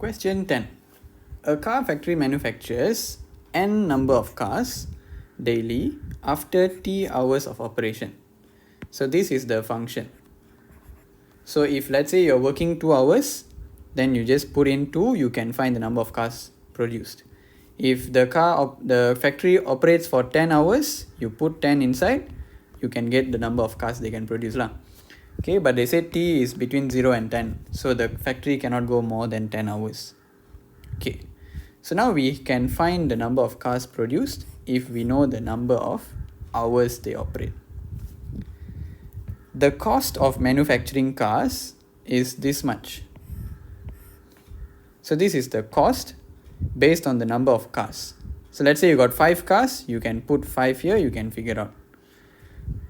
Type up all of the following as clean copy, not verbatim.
Question 10. A car factory manufactures n number of cars daily after t hours of operation. So this is the function. So if let's say you're working 2 hours, then you just put in 2, you can find the number of cars produced. If the factory operates for 10 hours, you put 10 inside, you can get the number of cars they can produce lah. Okay, but they say t is between 0 and 10, so the factory cannot go more than 10 hours. Okay, so now we can find the number of cars produced if we know the number of hours they operate. The cost of manufacturing cars is this much. So this is the cost based on the number of cars. So let's say you got 5 cars, you can put 5 here, you can figure out.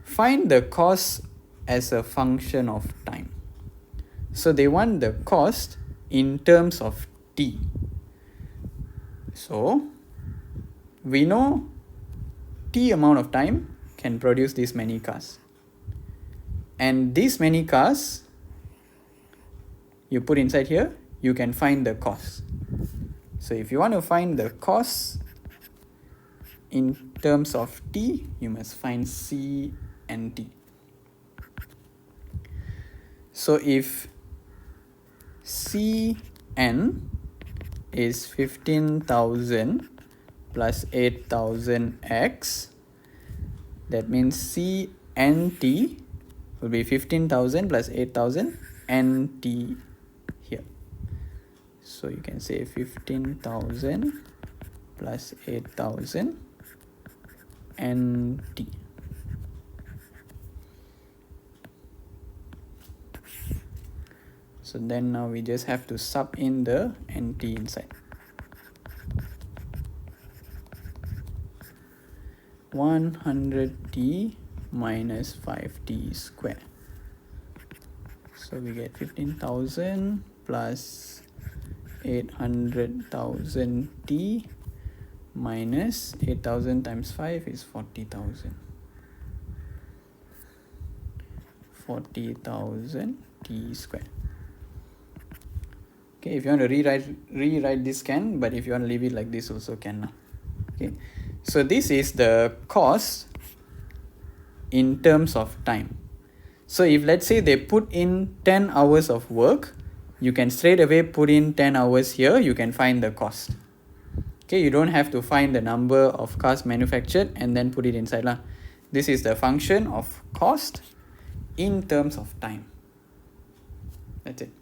Find the cost as a function of time. So they want the cost in terms of t. So we know t amount of time can produce this many cars. And these many cars, you put inside here, you can find the cost. So if you want to find the cost in terms of t, you must find c and t. So if Cn is 15,000 plus 8,000x, that means Cnt will be 15,000 plus 8,000 nt here. So you can say 15,000 plus 8,000 nt. So then now we just have to sub in the nt inside. 100t minus 5t square. So we get 15,000 plus 800,000t minus 8,000 times 5 is 40,000. 40,000 t square. Okay, if you want to rewrite this can, but if you want to leave it like this also can. Okay, so this is the cost in terms of time. So if let's say they put in 10 hours of work, you can straight away put in 10 hours here, you can find the cost. Okay, you don't have to find the number of cars manufactured and then put it inside lah. This is the function of cost in terms of time. That's it.